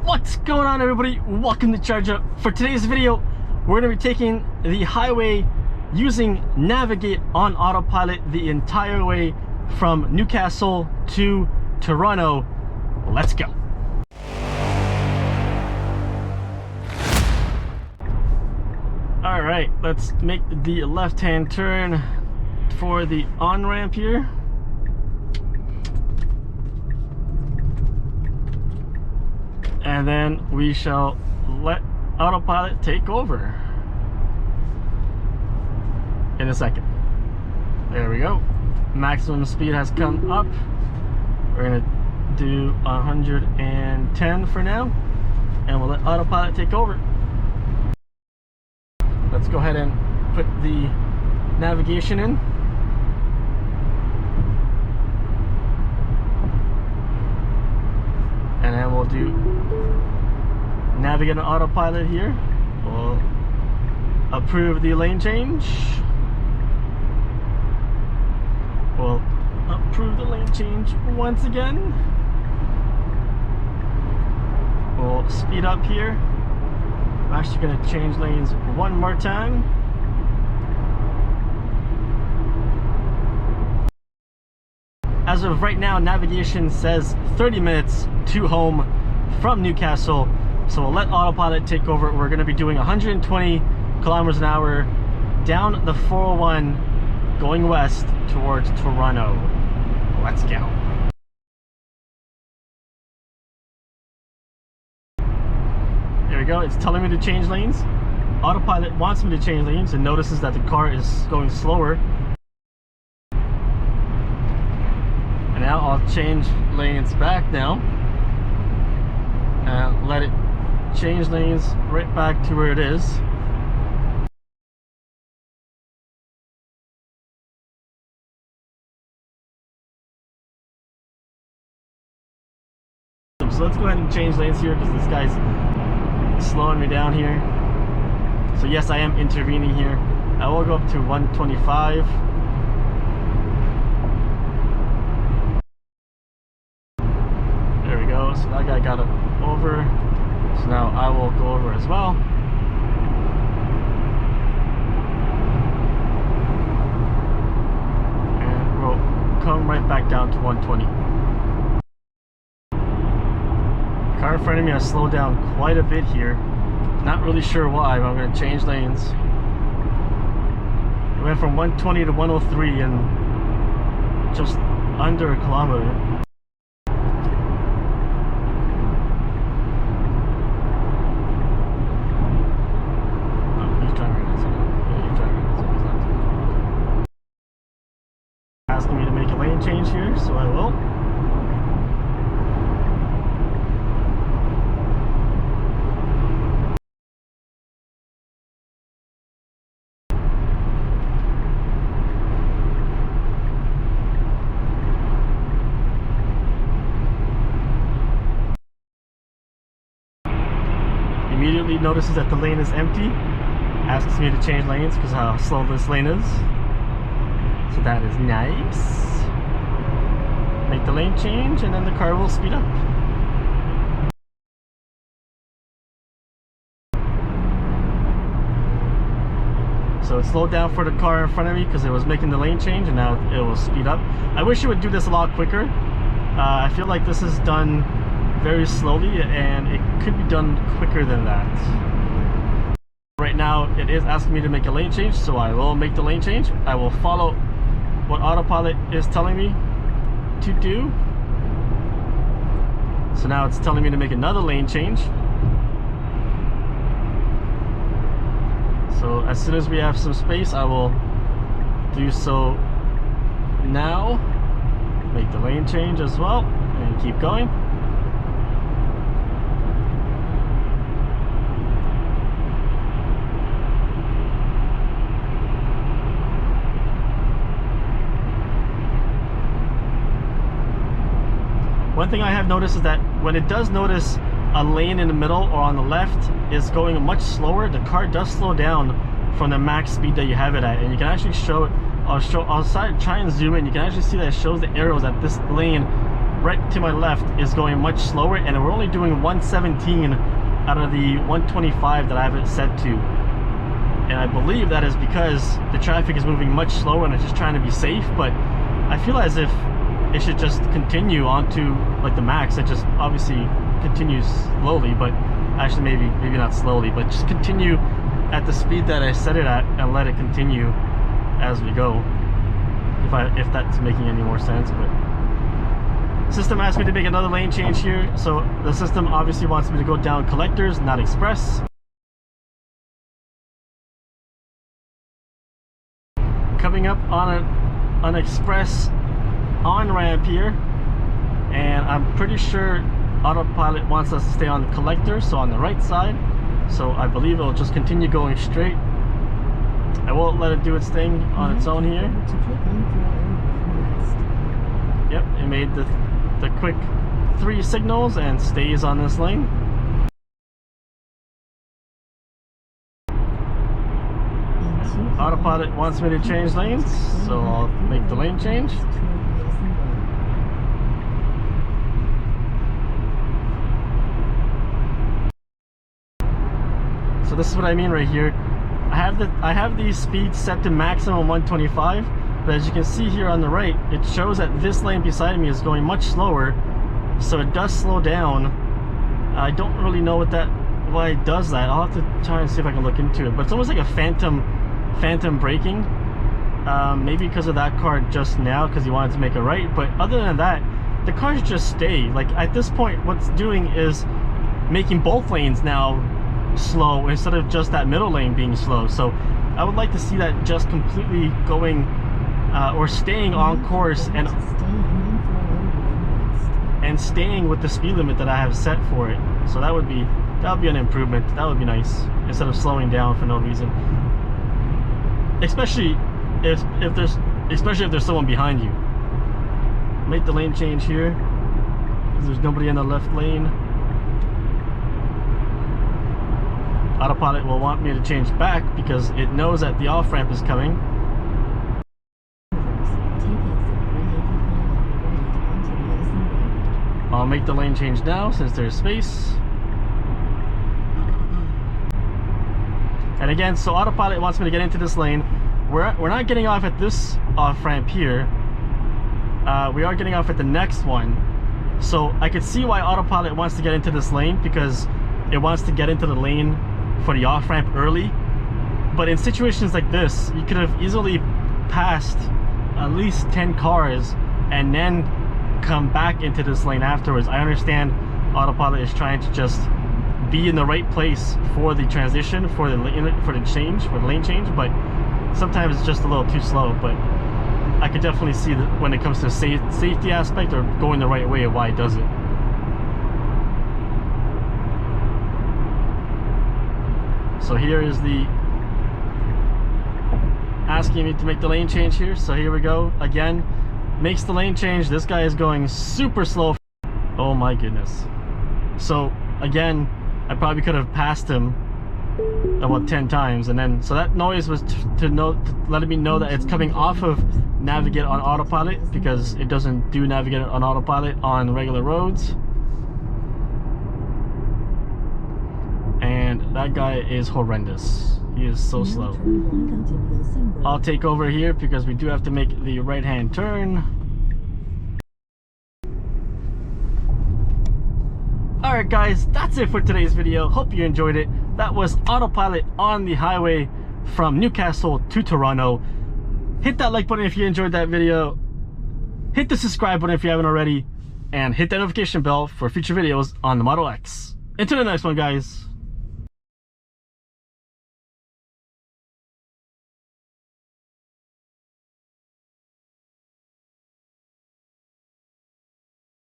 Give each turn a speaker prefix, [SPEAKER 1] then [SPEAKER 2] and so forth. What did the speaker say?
[SPEAKER 1] What's going on, everybody? Welcome to Charge Up. For today's video, we're going to be taking the highway using Navigate on autopilot the entire way from Newcastle to Toronto. Let's go. All right, let's make the left-hand turn for the on-ramp here. And then we shall let autopilot take over in a second. There we go. Maximum speed has come up. We're gonna do 110 for now, and we'll let autopilot take over. Let's go ahead and put the navigation in. And then we'll do Navigate on autopilot here. We'll approve the lane change. We'll approve the lane change once again. We'll speed up here. I'm actually going to change lanes one more time. As of right now, navigation says 30 minutes to home from Newcastle. So we'll let autopilot take over. We're going to be doing 120 kilometers an hour down the 401 going west towards Toronto. Let's go. There we go. It's telling me to change lanes. Autopilot wants me to change lanes and notices that the car is going slower. And now I'll change lanes back now and let it change lanes right back to where it is. So let's go ahead and change lanes here because this guy's slowing me down here. So yes, I am intervening here. I will go up to 125. There we go. So that guy got it over. So now I will go over as well. And we'll come right back down to 120. The car in front of me has slowed down quite a bit here. Not really sure why, but I'm going to change lanes. It went from 120 to 103 in just under a kilometer. Asking me to make a lane change here, so I will. Immediately notices that the lane is empty, asks me to change lanes because of how slow this lane is. So that is nice. Make the lane change and then the car will speed up. So it slowed down for the car in front of me because it was making the lane change, and now it will speed up. I wish it would do this a lot quicker. I feel like this is done very slowly and it could be done quicker than that. Right now it is asking me to make a lane change, so I will make the lane change. I will follow what autopilot is telling me to do. So now it's telling me to make another lane change. So as soon as we have some space, I will do so now. Make the lane change as well and keep going. One thing I have noticed is that when it does notice a lane in the middle or on the left is going much slower, the car does slow down from the max speed that you have it at, and you can actually show it. I'll try and zoom in. You can actually see that it shows the arrows that this lane right to my left is going much slower, and we're only doing 117 out of the 125 that I have it set to. And I believe that is because the traffic is moving much slower and it's just trying to be safe, but I feel as if it should just continue onto like the max. It just obviously continues slowly, but actually maybe not slowly, but just continue at the speed that I set it at and let it continue as we go, if that's making any more sense. But system asked me to make another lane change here, so the system obviously wants me to go down collectors, not express. Coming up on an express on ramp here, and I'm pretty sure Autopilot wants us to stay on the collector, so on the right side. So I believe it'll just continue going straight. I won't let it do its thing on its own here. Yep, it made the quick 3 signals and stays on this lane. Autopilot wants me to change lanes, so I'll make the lane change. So this is what I mean right here. I have these speeds set to maximum 125, but as you can see here on the right, it shows that this lane beside me is going much slower, so it does slow down. I don't really know why it does that. I'll have to try and see if I can look into it, but it's almost like a phantom braking. Maybe because of that car just now, because he wanted to make a right, but other than that, the cars just stay. Like at this point, what's doing is making both lanes now slow instead of just that middle lane being slow. So I would like to see that just completely going or staying on course and staying with the speed limit that I have set for it. So that would be an improvement. That would be nice, instead of slowing down for no reason. Especially if there's someone behind you. Make the lane change here, because there's nobody in the left lane. Autopilot will want me to change back because it knows that the off ramp is coming. I'll make the lane change now since there's space. And again, so Autopilot wants me to get into this lane. We're not getting off at this off ramp here. We are getting off at the next one. So I could see why Autopilot wants to get into this lane, because it wants to get into the lane for the off ramp early. But in situations like this, you could have easily passed at least 10 cars and then come back into this lane afterwards. I understand Autopilot is trying to just be in the right place for the transition, for the lane change, but sometimes it's just a little too slow. But I could definitely see that when it comes to safety aspect or going the right way, why it does it. So here is the asking me to make the lane change here. So here we go again, makes the lane change. This guy is going super slow. Oh my goodness. So again, I probably could have passed him about 10 times, and then so that noise was to let me know that it's coming off of Navigate on Autopilot, because it doesn't do Navigate on Autopilot on regular roads. And that guy is horrendous. He is so slow. I'll take over here because we do have to make the right-hand turn. Alright guys, that's it for today's video. Hope you enjoyed it. That was Autopilot on the highway from Newcastle to Toronto. Hit that like button if you enjoyed that video. Hit the subscribe button if you haven't already. And hit that notification bell for future videos on the Model X. Until the next one, guys.